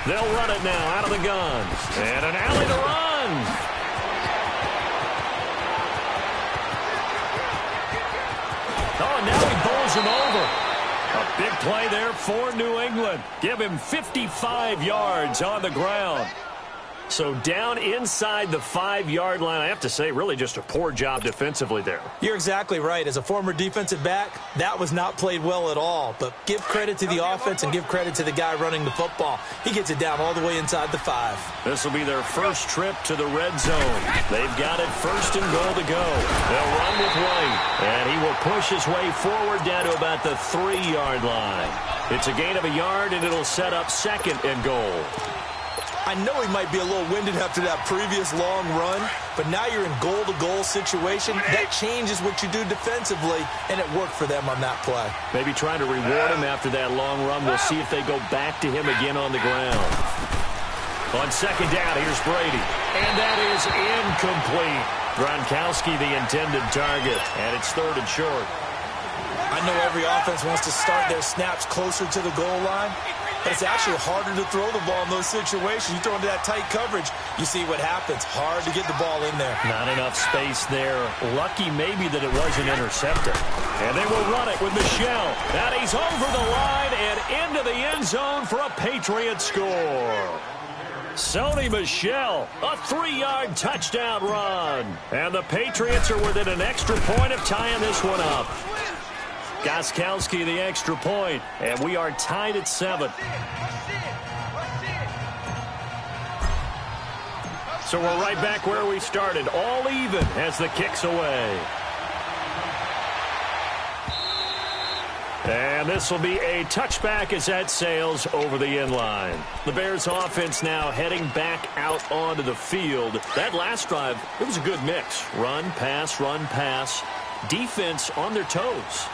They'll run it now out of the gun. And an alley to run. Oh, and now he bowls him over. A big play there for New England. Give him 55 yards on the ground. So down inside the 5-yard line, I have to say, really just a poor job defensively there. You're exactly right. As a former defensive back, that was not played well at all. But give credit to the offense and give credit to the guy running the football. He gets it down all the way inside the 5. This will be their first trip to the red zone. They've got it first and goal to go. They'll run with White, and he will push his way forward down to about the 3-yard line. It's a gain of a yard, and it'll set up second and goal. I know he might be a little winded after that previous long run, but now you're in goal-to-goal situation. That changes what you do defensively, and it worked for them on that play. Maybe trying to reward him after that long run. We'll see if they go back to him again on the ground. On second down, here's Brady. And that is incomplete. Gronkowski, the intended target, and it's third and short. I know every offense wants to start their snaps closer to the goal line, but it's actually harder to throw the ball in those situations. You throw into that tight coverage, you see what happens. Hard to get the ball in there. Not enough space there. Lucky maybe that it wasn't intercepted. And they will run it with Michel. And he's over the line and into the end zone for a Patriot score. Sony Michel, a 3-yard touchdown run. And the Patriots are within an extra point of tying this one up. Gostkowski the extra point, and we are tied at 7. So we're right back where we started, all even as the kick's away. And this will be a touchback as that sails over the end line. The Bears offense now heading back out onto the field. That last drive, it was a good mix. Run, pass, defense on their toes.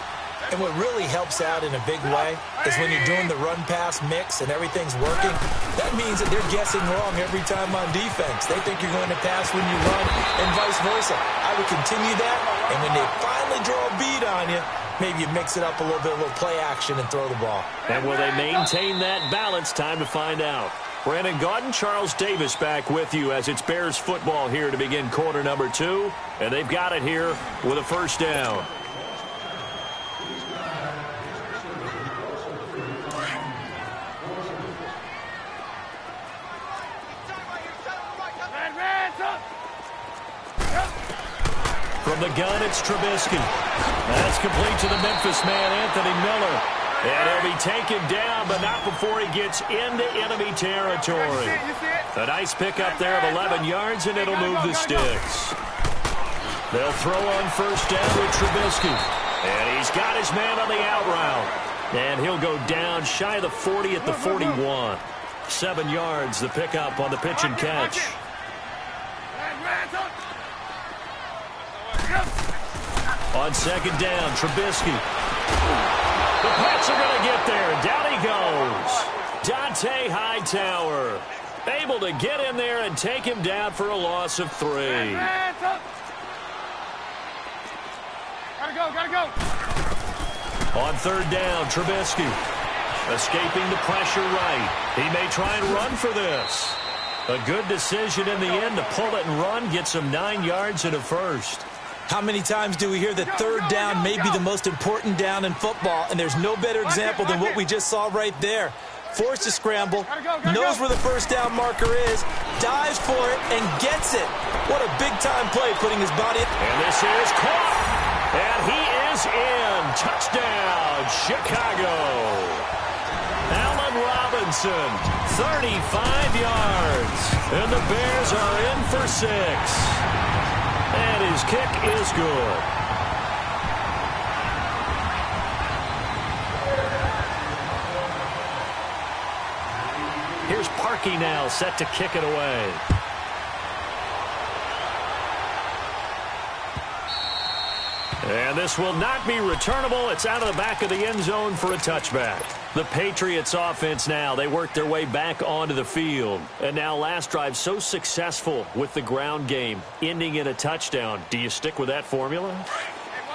And what really helps out in a big way is when you're doing the run-pass mix and everything's working, that means that they're guessing wrong every time on defense. They think you're going to pass when you run and vice versa. I would continue that, and when they finally draw a bead on you, maybe you mix it up a little bit, a little play action, and throw the ball. And will they maintain that balance? Time to find out. Brandon Gaudin, Charles Davis back with you as it's Bears football here to begin quarter number 2. And they've got it here with a first down. From the gun, it's Trubisky. That's complete to the Memphis man, Anthony Miller. And he'll be taken down, but not before he gets into enemy territory. A nice pickup there of 11 yards, and it'll move the sticks. They'll throw on first down with Trubisky. And he's got his man on the out route. And he'll go down shy of the 40 at the 41. 7 yards, the pickup on the pitch and catch. On second down, Trubisky. The Pats are going to get there. Down he goes. Dante Hightower able to get in there and take him down for a loss of 3. Gotta go. On third down, Trubisky escaping the pressure right. He may try and run for this. A good decision in the end to pull it and run, get some 9 yards and a first. How many times do we hear that third down may be the most important down in football, and there's no better example than what we just saw right there. Forced to scramble, knows where the first down marker is, dives for it, and gets it. What a big-time play, putting his body... And this is caught, and he is in. Touchdown, Chicago. Allen Robinson, 35 yards, and the Bears are in for 6. And his kick is good. Here's Parkey now, set to kick it away. And this will not be returnable. It's out of the back of the end zone for a touchback. The Patriots offense now, they work their way back onto the field. And now last drive so successful with the ground game, ending in a touchdown. Do you stick with that formula?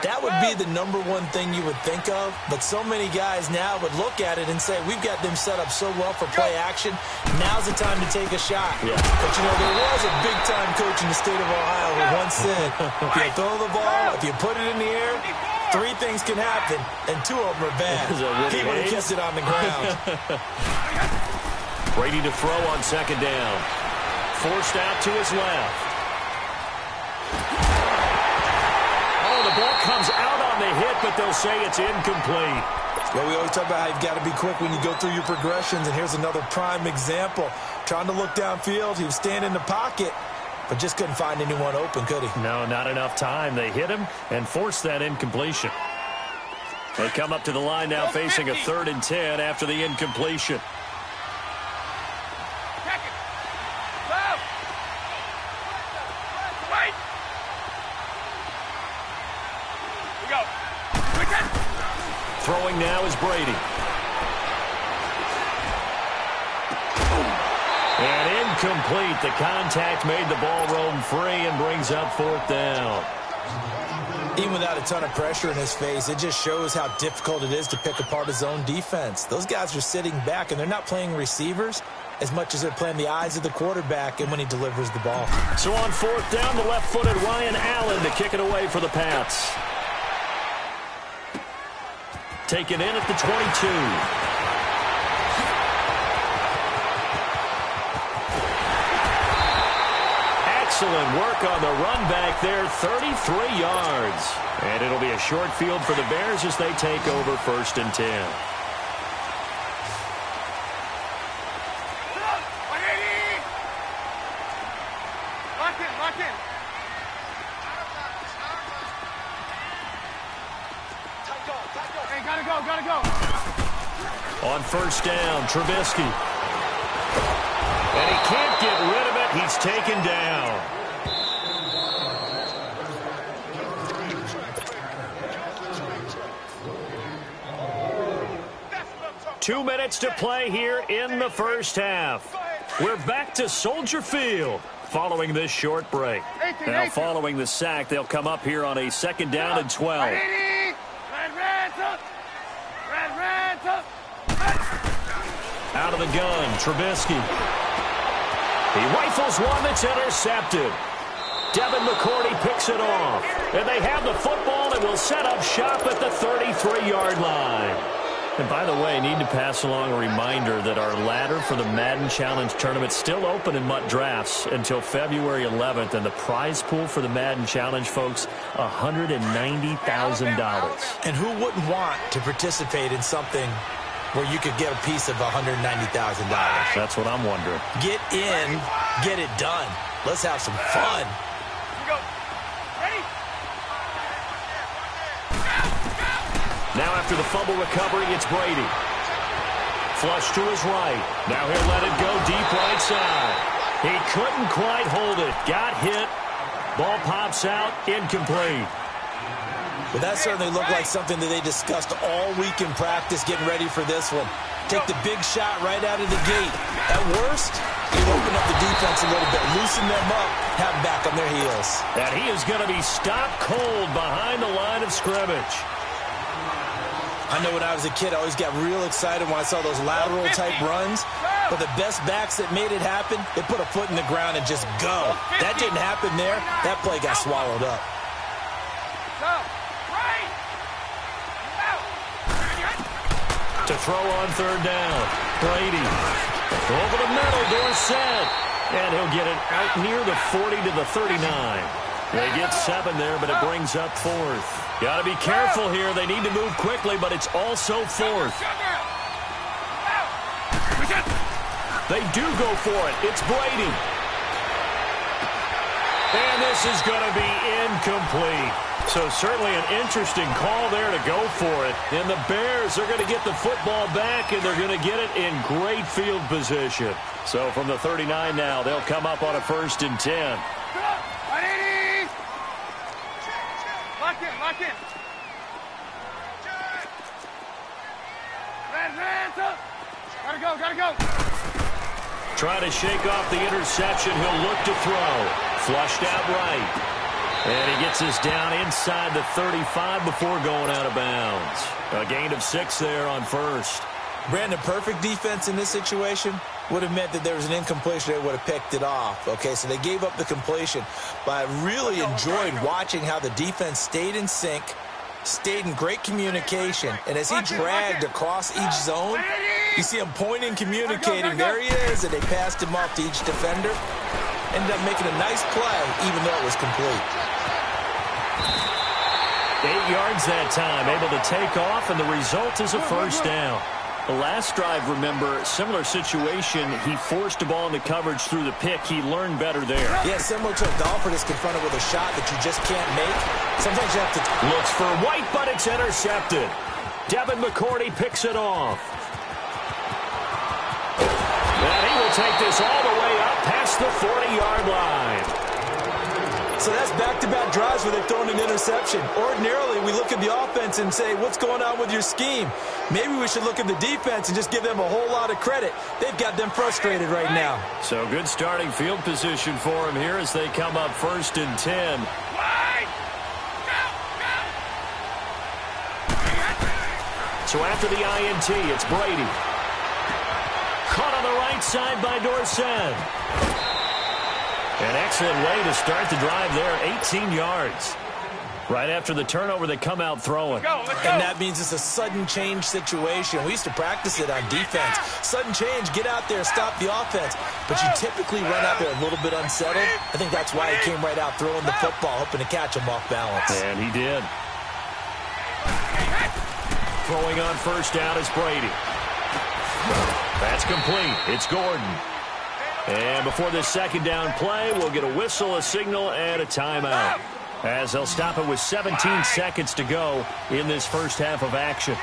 That would be the number one thing you would think of, but so many guys now would look at it and say, we've got them set up so well for play action, now's the time to take a shot. Yeah. But, you know, there was a big-time coach in the state of Ohio who once said, if you throw the ball, if you put it in the air, 3 things can happen, and 2 of them are bad. He would have kept it on the ground. Brady to throw on second down. Forced out to his left. The ball comes out on the hit, but they'll say it's incomplete. Well, we always talk about how you've got to be quick when you go through your progressions, and here's another prime example. Trying to look downfield, he was standing in the pocket, but just couldn't find anyone open, could he? No, not enough time. They hit him and forced that incompletion. They come up to the line now facing a 3rd and 10 after the incompletion. Throwing now is Brady. And incomplete. The contact made the ball roam free and brings up 4th down. Even without a ton of pressure in his face, it just shows how difficult it is to pick apart his own defense. Those guys are sitting back, and they're not playing receivers as much as they're playing the eyes of the quarterback and when he delivers the ball. So on 4th down, the left-footed Ryan Allen to kick it away for the Pats. Taken in at the 22. Excellent work on the run back there, 33 yards. And it'll be a short field for the Bears as they take over 1st and 10. Gotta go. On 1st down, Trubisky. And he can't get rid of it. He's taken down. Two minutes to play here in the first half. We're back to Soldier Field following this short break. Now following the sack, they'll come up here on a 2nd down and 12. Out of the gun, Trubisky. He rifles one that's intercepted. Devin McCourty picks it off. And they have the football and will set up shop at the 33-yard line. And by the way, I need to pass along a reminder that our ladder for the Madden Challenge tournament is still open in MUT Drafts until February 11th. And the prize pool for the Madden Challenge, folks, $190,000. And who wouldn't want to participate in something where you could get a piece of $190,000? That's what I'm wondering. Get in, get it done. Let's have some fun. Now after the fumble recovery, it's Brady. Flush to his right. Now he'll let it go deep right side. He couldn't quite hold it. Got hit. Ball pops out. Incomplete. Well, that certainly looked like something that they discussed all week in practice getting ready for this one. Take the big shot right out of the gate. At worst, you open up the defense a little bit, loosen them up, have them back on their heels. And he is going to be stopped cold behind the line of scrimmage. I know when I was a kid, I always got real excited when I saw those lateral-type runs. But the best backs that made it happen, they put a foot in the ground and just go. That didn't happen there. That play got swallowed up. To throw on 3rd down, Brady. Over the middle, Dorsett. And he'll get it out near the 40 to the 39. They get 7 there, but it brings up 4th. Got to be careful here. They need to move quickly, but it's also 4th. They do go for it. It's Brady. And this is going to be incomplete. So certainly an interesting call there to go for it. And the Bears are going to get the football back, and they're going to get it in great field position. So from the 39 now, they'll come up on a 1st and 10. Lock in. Gotta go. Trying to shake off the interception. He'll look to throw. Flushed out right. And he gets this down inside the 35 before going out of bounds. A gain of 6 there on first. Brandon, perfect defense in this situation would have meant that there was an incompletion. They would have picked it off. Okay, so they gave up the completion. But I really enjoyed watching how the defense stayed in sync, stayed in great communication. And as he dragged across each zone, you see him pointing, communicating. There he is, and they passed him off to each defender. Ended up making a nice play, even though it was complete. 8 yards that time, able to take off, and the result is a first down. The last drive, remember, similar situation. He forced a ball into coverage through the pick. He learned better there. Yeah, similar to a golfer that's confronted with a shot that you just can't make. Sometimes you have to... Looks for White, but it's intercepted. Devin McCourty picks it off. And he will take this all the way up past the 40-yard line. So that's back-to-back drives where they've thrown an interception. Ordinarily, we look at the offense and say, what's going on with your scheme? Maybe we should look at the defense and just give them a whole lot of credit. They've got them frustrated right now. So good starting field position for him here as they come up 1st and 10. So after the INT, it's Brady. Caught on the right side by Dorsett. An excellent way to start the drive there, 18 yards. Right after the turnover, they come out throwing. Let's go. And that means it's a sudden change situation. We used to practice it on defense. Sudden change, get out there, stop the offense. But you typically run out there a little bit unsettled. I think that's why he came right out throwing the football, hoping to catch him off balance. And he did. Throwing on first down is Brady. That's complete. It's Gordon. And before this second down play, we'll get a whistle, a signal, and a timeout, as they'll stop it with 17 seconds to go in this first half of action. 29,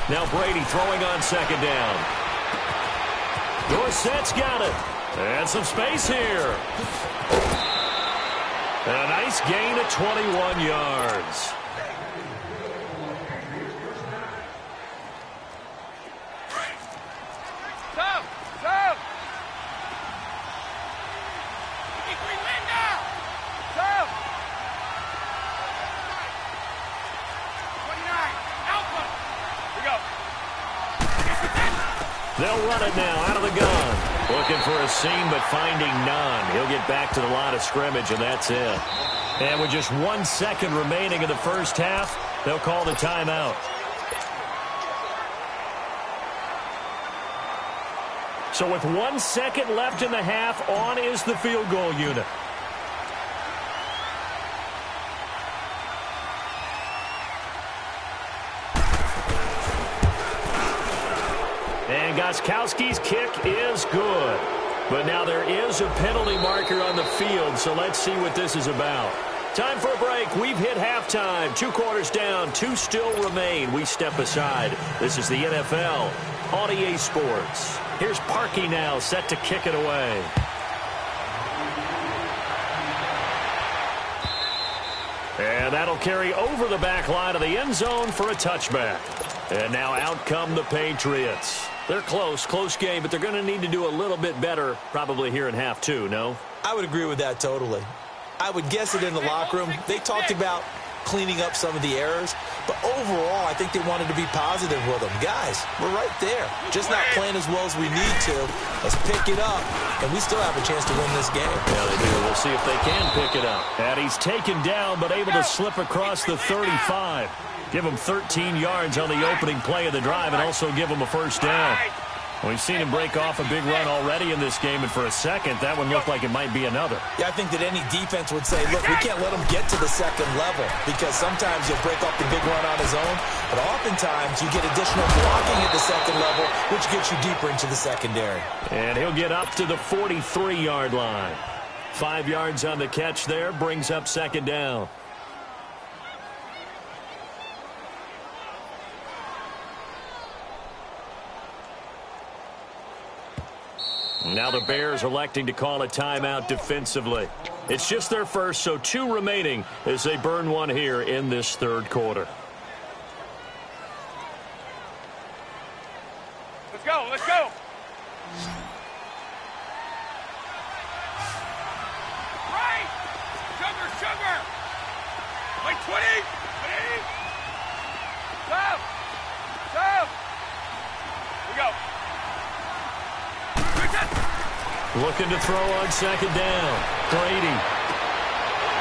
Now Brady throwing on second down. Dorsett's got it. And some space here. And a nice gain of 21 yards. They'll run it now out of the gun. Looking for a seam, but finding none. He'll get back to the line of scrimmage, and that's it. And with just 1 second remaining in the first half, they'll call the timeout. So with 1 second left in the half, on is the field goal unit. And Gostkowski's kick is good. But now there is a penalty marker on the field, so let's see what this is about. Time for a break. We've hit halftime. 2 quarters down, 2 still remain. We step aside. This is the NFL on EA Sports. Here's Parkey now, set to kick it away. And that'll carry over the back line of the end zone for a touchback. And now out come the Patriots. They're close game, but they're going to need to do a little bit better probably here in half 2, no? I would agree with that totally. I would guess it in the locker room. They talked about cleaning up some of the errors, but overall, I think they wanted to be positive with them. Guys, we're right there. Just not playing as well as we need to. Let's pick it up, and we still have a chance to win this game. Yeah, they do. We'll see if they can pick it up. And he's taken down, but able to slip across the 35. Give him 13 yards on the opening play of the drive and also give him a first down. We've seen him break off a big run already in this game, and for a second, that one looked like it might be another. Yeah, I think that any defense would say, look, we can't let him get to the second level because sometimes he'll break off the big run on his own, but oftentimes you get additional blocking at the second level, which gets you deeper into the secondary. And he'll get up to the 43-yard line. 5 yards on the catch there, brings up second down. Now the Bears electing to call a timeout defensively. It's just their first, so 2 remaining as they burn one here in this third quarter. Let's go. Like 20. 20. Stop. Stop. We go. Looking to throw on second down. Brady.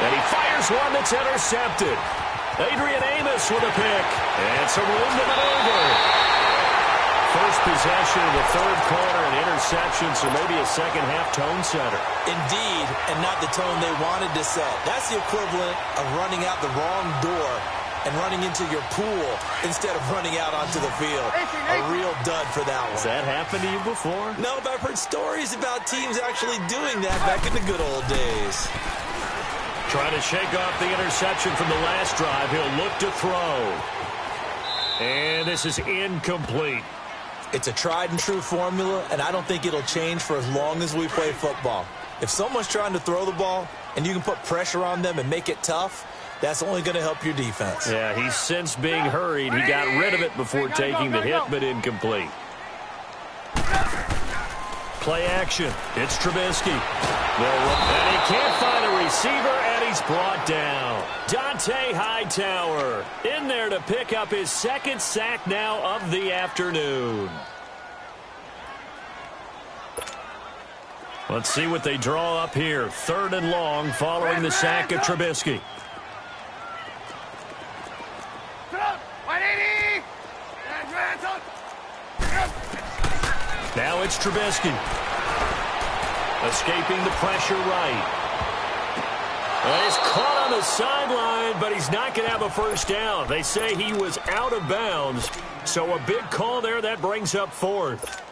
And he fires one that's intercepted. Adrian Amos with a pick. And some room to maneuver. First possession of the third quarter, an interception, so maybe a second-half tone setter. Indeed, and not the tone they wanted to set. That's the equivalent of running out the wrong door and running into your pool instead of running out onto the field. A real dud for that one. Has that happened to you before? No, but I've heard stories about teams actually doing that back in the good old days. Trying to shake off the interception from the last drive. He'll look to throw. And this is incomplete. It's a tried-and-true formula, and I don't think it'll change for as long as we play football. If someone's trying to throw the ball and you can put pressure on them and make it tough, that's only going to help your defense. Yeah, he's since being hurried. He got rid of it before taking the hit, but incomplete. Play action. It's Trubisky. And he can't find a receiver, and he's brought down. Dante Hightower in there to pick up his second sack now of the afternoon. Let's see what they draw up here. Third and long following the sack of Trubisky. Now it's Trubisky. Escaping the pressure right. Well, he's caught on the sideline, but he's not going to have a first down. They say he was out of bounds, so a big call there. That brings up fourth.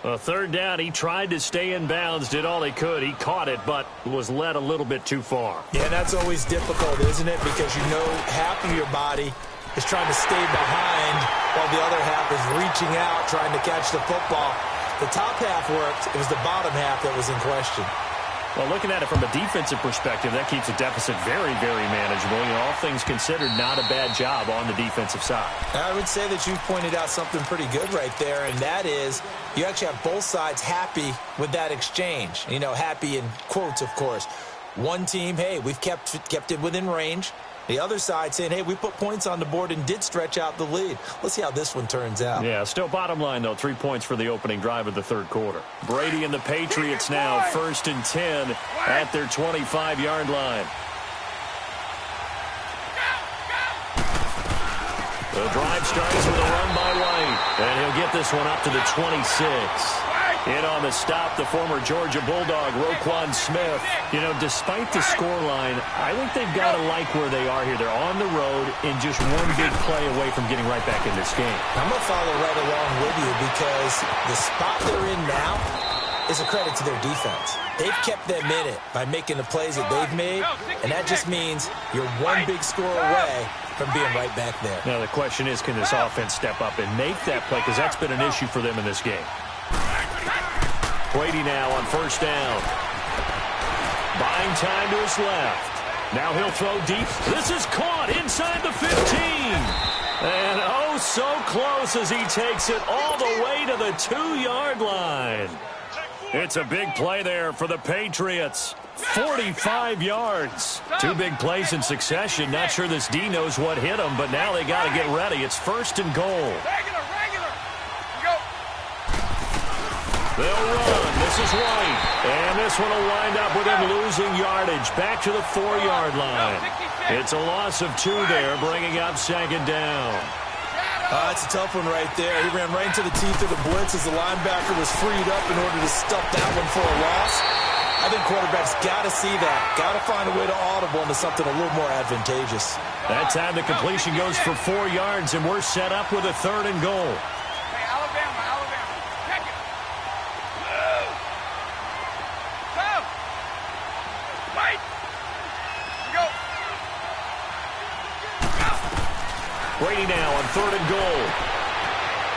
A third down, he tried to stay in bounds, did all he could. He caught it, but was led a little bit too far. Yeah, that's always difficult, isn't it? Because you know half of your body is trying to stay behind while the other half is reaching out, trying to catch the football. The top half worked. It was the bottom half that was in question. Well, looking at it from a defensive perspective, that keeps a deficit very, very manageable. You know, all things considered, not a bad job on the defensive side. I would say that you've pointed out something pretty good right there, and that is you actually have both sides happy with that exchange. You know, happy in quotes, of course. One team, hey, we've kept it within range. The other side saying, hey, we put points on the board and did stretch out the lead. Let's see how this one turns out. Yeah, still bottom line, though, 3 points for the opening drive of the third quarter. Brady and the Patriots now 1st and 10 at their 25-yard line. The drive starts with a run by White, and he'll get this one up to the 26. In on the stop, the former Georgia Bulldog, Roquan Smith. You know, despite the scoreline, I think they've got to like where they are here. They're on the road and just one big play away from getting right back in this game. I'm going to follow right along with you because the spot they're in now is a credit to their defense. They've kept them in it by making the plays that they've made, and that just means you're one big score away from being right back there. Now, the question is, can this offense step up and make that play? Because that's been an issue for them in this game. Brady now on first down. Buying time to his left. Now he'll throw deep. This is caught inside the 15. And oh, so close as he takes it all the way to the 2-yard line. It's a big play there for the Patriots. 45 yards. 2 big plays in succession. Not sure this D knows what hit him, but now they got to get ready. It's 1st and goal. They'll run. This is White. And this one will wind up with him losing yardage back to the 4-yard line. It's a loss of 2 there, bringing up 2nd down. That's a tough one right there. He ran right into the teeth of the blitz as the linebacker was freed up in order to stuff that one for a loss. I think quarterbacks got to see that. Got to find a way to audible into something a little more advantageous. That time the completion goes for 4 yards, and we're set up with a 3rd and goal. Brady now on 3rd and goal.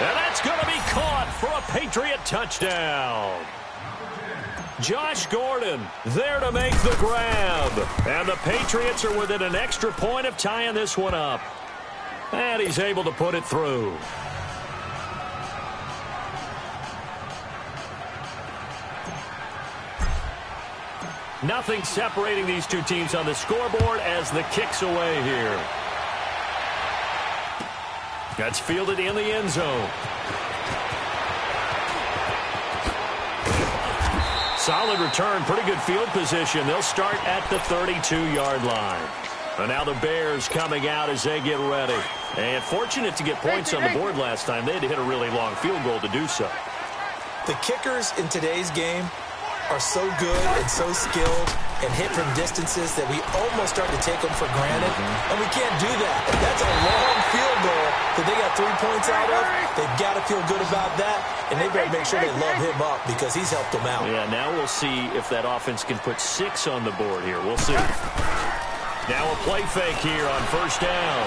And that's going to be caught for a Patriot touchdown. Josh Gordon there to make the grab. And the Patriots are within an extra point of tying this one up. And he's able to put it through. Nothing separating these two teams on the scoreboard as the kick's away here. That's fielded in the end zone. Solid return, pretty good field position. They'll start at the 32-yard line. And now the Bears coming out as they get ready. And fortunate to get points on the board last time. They had to hit a really long field goal to do so. The kickers in today's game are so good and so skilled and hit from distances that we almost start to take them for granted. And we can't do that. That's a long field goal that they got 3 points out of. They've got to feel good about that, and they better make sure they love him up because he's helped them out. Yeah, now we'll see if that offense can put 6 on the board here. We'll see. Now a play fake here on first down.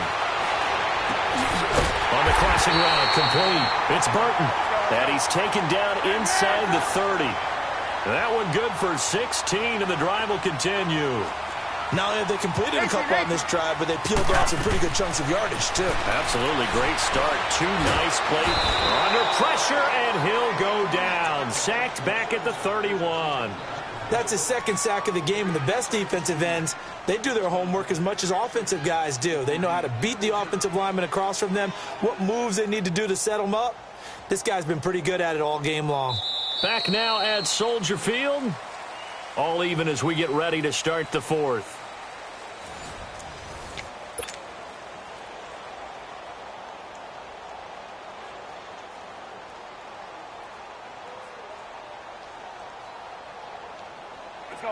On the crossing route, complete. It's Burton. And he's taken down inside the 30. That one good for 16, and the drive will continue. Not only have they completed a couple on this drive, but they peeled off some pretty good chunks of yardage, too. Absolutely great start. 2 nice plays. Under pressure, and he'll go down. Sacked back at the 31. That's his second sack of the game, and the best defensive ends, they do their homework as much as offensive guys do. They know how to beat the offensive lineman across from them, what moves they need to do to set them up. This guy's been pretty good at it all game long. Back now at Soldier Field. All even as we get ready to start the fourth.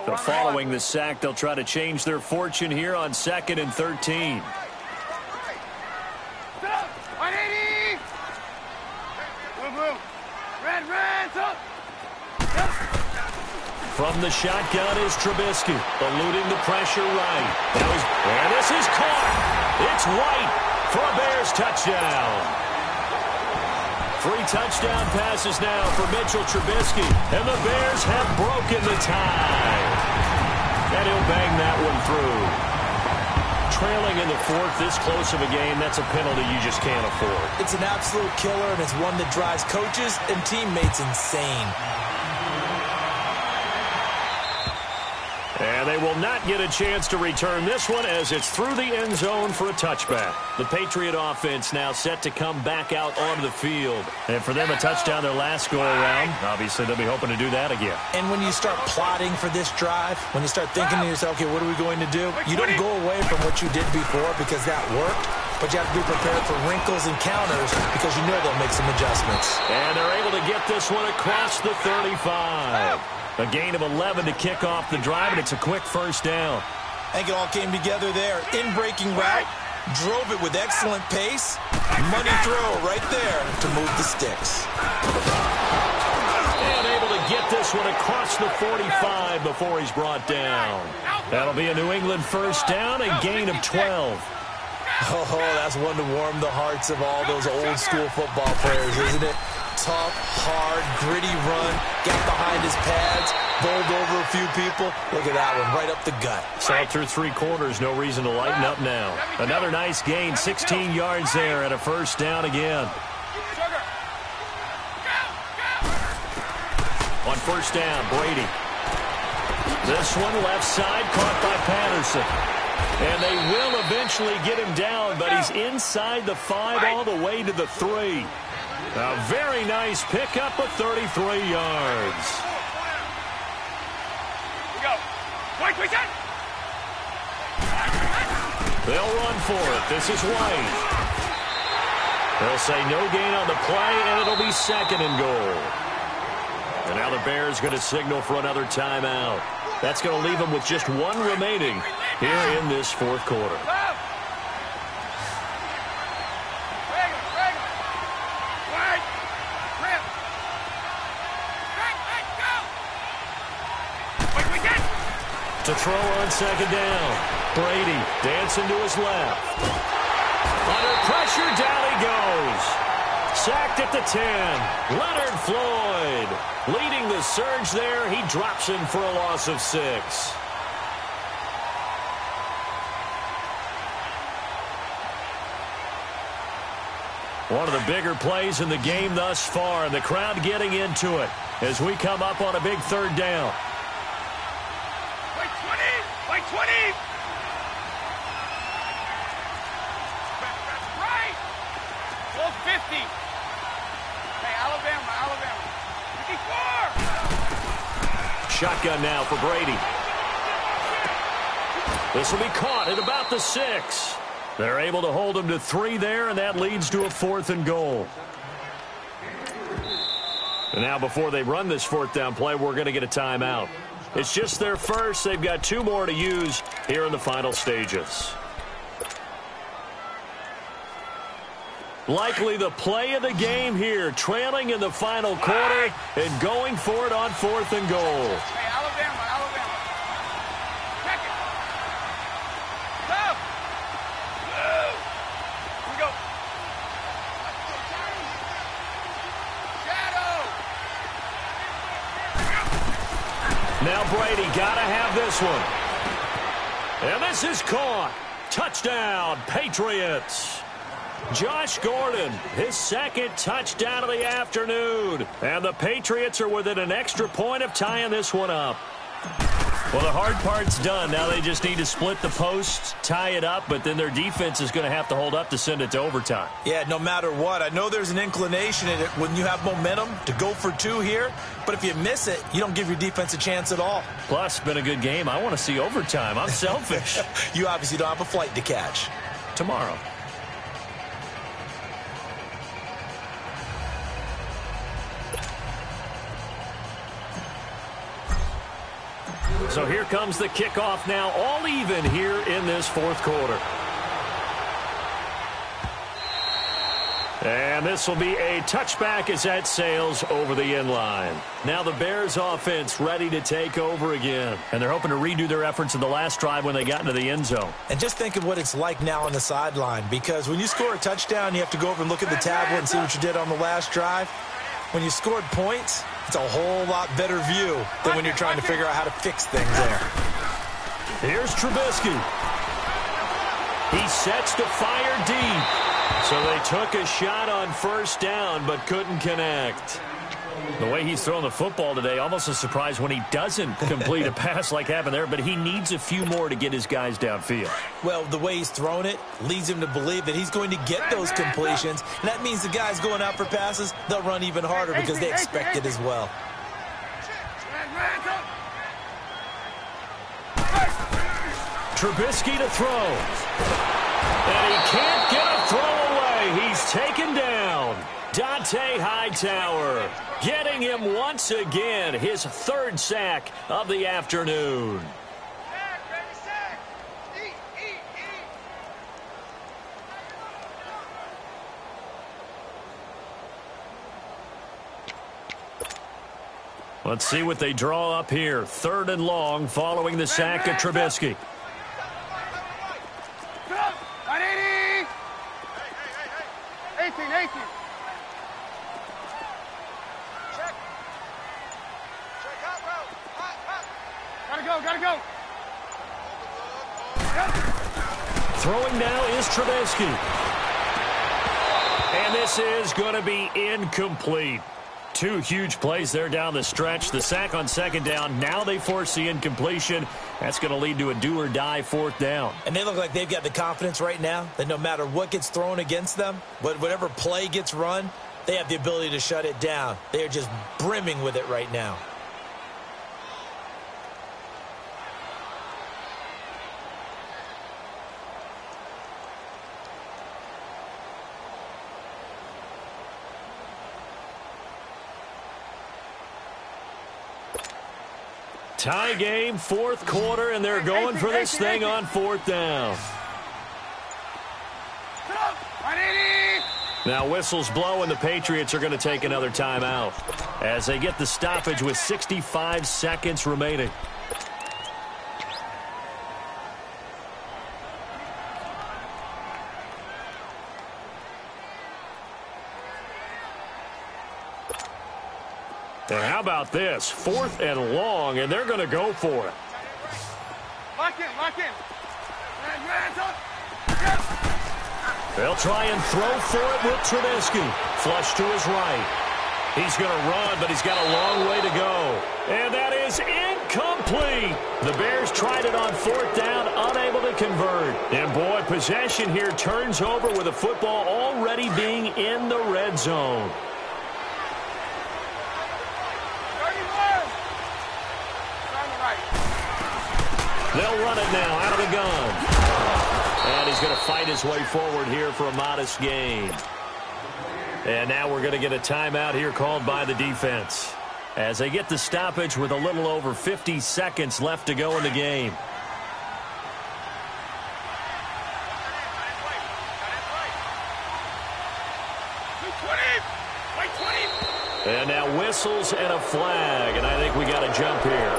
So following the sack, they'll try to change their fortune here on 2nd and 13. 180! Move. Red, up! From the shotgun is Trubisky, eluding the pressure right. And this is caught. It's White for a Bears touchdown. 3 touchdown passes now for Mitchell Trubisky, and the Bears have broken the tie. And he'll bang that one through. Trailing in the 4th, this close of a game, that's a penalty you just can't afford. It's an absolute killer, and it's one that drives coaches and teammates insane. And they will not get a chance to return this one as it's through the end zone for a touchback. The Patriot offense now set to come back out onto the field. And for them, a touchdown their last go-around. Obviously, they'll be hoping to do that again. And when you start plotting for this drive, when you start thinking to yourself, okay, what are we going to do? You don't go away from what you did before because that worked, but you have to be prepared for wrinkles and counters because you know they'll make some adjustments. And they're able to get this one across the 35. A gain of 11 to kick off the drive, and it's a quick first down. I think it all came together there. In-breaking route, drove it with excellent pace. Money throw right there to move the sticks. And able to get this one across the 45 before he's brought down. That'll be a New England first down, a gain of 12. Oh, that's one to warm the hearts of all those old-school football players, isn't it? Tough, hard, gritty run, got behind his pads, bowled over a few people. Look at that one, right up the gut. Saw it through 3 quarters, no reason to lighten up now. Another nice gain, 16 yards there and a first down again. On first down, Brady. This one left side, caught by Patterson. And they will eventually get him down, but he's inside the 5 all the way to the 3. A very nice pickup of 33 yards. We go. White, we get. They'll run for it. This is White. They'll say no gain on the play, and it'll be 2nd and goal. And now the Bears going to signal for another timeout. That's going to leave them with just 1 remaining here in this 4th quarter. To throw on 2nd down. Brady dancing to his left. Under pressure, down he goes. Sacked at the 10. Leonard Floyd leading the surge there. He drops him for a loss of 6. One of the bigger plays in the game thus far, and the crowd getting into it as we come up on a big 3rd down. 20. Right. Full 50. Hey, Alabama. 54. Shotgun now for Brady. This will be caught at about the 6. They're able to hold him to 3 there, and that leads to a 4th and goal. And now before they run this 4th down play, we're going to get a timeout. It's just their first. They've got 2 more to use here in the final stages. Likely the play of the game here, trailing in the final quarter and going for it on 4th and goal. Hey, Alabama. Check it. Go. Here we go. Shadow. Now Brady got to have this one. And this is caught. Touchdown, Patriots. Josh Gordon, his 2nd touchdown of the afternoon. And the Patriots are within an extra point of tying this one up. Well, the hard part's done. Now they just need to split the posts, tie it up, but then their defense is going to have to hold up to send it to overtime. Yeah, no matter what. I know there's an inclination in it when you have momentum to go for 2 here, but if you miss it, you don't give your defense a chance at all. Plus, it's been a good game. I want to see overtime. I'm selfish. You obviously don't have a flight to catch. Tomorrow. So here comes the kickoff now, all even here in this 4th quarter. And this will be a touchback as that sails over the end line. Now the Bears offense ready to take over again. And they're hoping to redo their efforts in the last drive when they got into the end zone. And just think of what it's like now on the sideline, because when you score a touchdown, you have to go over and look at the tablet and see what you did on the last drive. When you scored points, it's a whole lot better view than when you're trying to figure out how to fix things there. Here's Trubisky. He sets to fire deep. So they took a shot on 1st down but couldn't connect. The way he's throwing the football today, almost a surprise when he doesn't complete a pass like happened there, but he needs a few more to get his guys downfield. Well, the way he's thrown it leads him to believe that he's going to get those completions, and that means the guys going out for passes, they'll run even harder because they expect it as well. Trubisky to throw. And he can't get a throw away. He's taken down. Dante Hightower getting him once again, his 3rd sack of the afternoon. Let's see what they draw up here. 3rd and long following the sack of Trubisky. 180. 18. Gotta go. Throwing now is Trubisky. And this is going to be incomplete. 2 huge plays there down the stretch. The sack on 2nd down. Now they force the incompletion. That's going to lead to a do-or-die 4th down. And they look like they've got the confidence right now that no matter what gets thrown against them, whatever play gets run, they have the ability to shut it down. They are just brimming with it right now. Tie game, 4th quarter, and they're going for this thing on 4th down. Now whistles blow, and the Patriots are going to take another timeout as they get the stoppage with 65 seconds remaining. And how about this? 4th and long, and they're going to go for it. Lock in. They'll try and throw for it with Trubisky. Flush to his right. He's going to run, but he's got a long way to go. And that is is incomplete. The Bears tried it on fourth down, unable to convert. And, boy, possession here turns over with the football already being in the red zone. 31. On the right. They'll run it now out of the gun. And he's going to fight his way forward here for a modest gain. And now we're going to get a timeout here called by the defense as they get the stoppage with a little over 50 seconds left to go in the game. And now whistles and a flag, and I think we got a jump here.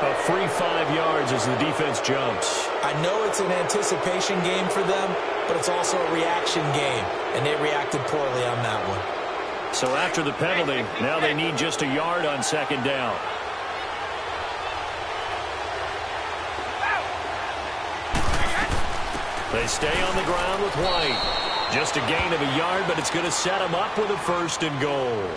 A free 5 yards as the defense jumps. I know it's an anticipation game for them, but it's also a reaction game, and they reacted poorly on that one. So after the penalty, now they need just a yard on second down. They stay on the ground with White. Just a gain of a yard, but it's going to set them up with a 1st and goal.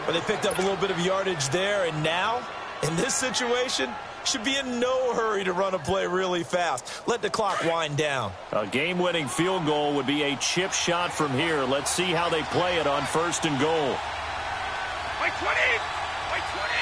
But they picked up a little bit of yardage there, and now, in this situation, should be in no hurry to run a play really fast. Let the clock wind down. A game-winning field goal would be a chip shot from here. Let's see how they play it on 1st and goal. White 20. White 20.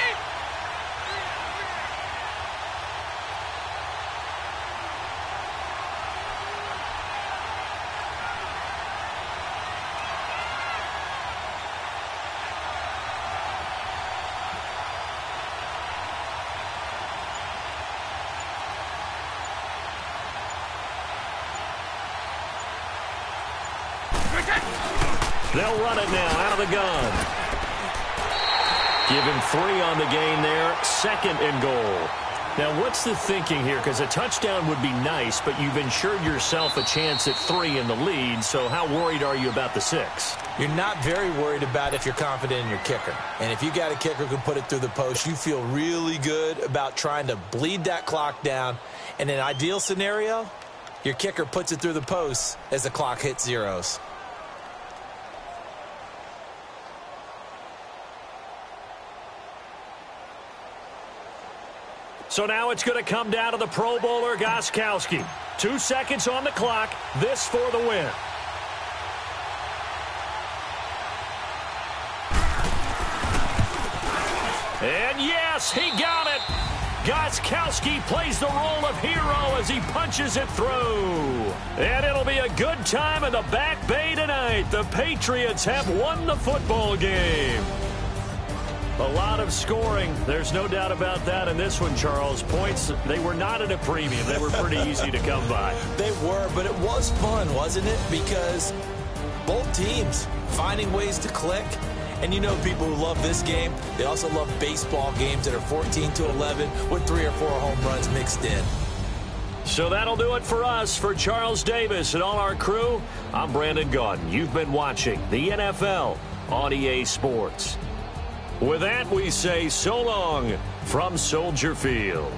They'll run it now out of the gun. Give him 3 on the gain there. 2nd and goal. Now, what's the thinking here? Because a touchdown would be nice, but you've ensured yourself a chance at 3 in the lead, so how worried are you about the 6? You're not very worried about if you're confident in your kicker. And if you got a kicker who can put it through the post, you feel really good about trying to bleed that clock down. In an ideal scenario, your kicker puts it through the post as the clock hits zeros. So now it's going to come down to the Pro Bowler, Gostkowski. 2 seconds on the clock. This for the win. And yes, he got it. Gostkowski plays the role of hero as he punches it through. And it'll be a good time in the Back Bay tonight. The Patriots have won the football game. A lot of scoring. There's no doubt about that in this one, Charles. Points, they were not at a premium. They were pretty easy to come by. They were, but it was fun, wasn't it? Because both teams finding ways to click. And you know people who love this game, they also love baseball games that are 14-11 with 3 or 4 home runs mixed in. So that'll do it for us. For Charles Davis and all our crew, I'm Brandon Gaudin. You've been watching the NFL on EA Sports. With that, we say so long from Soldier Field.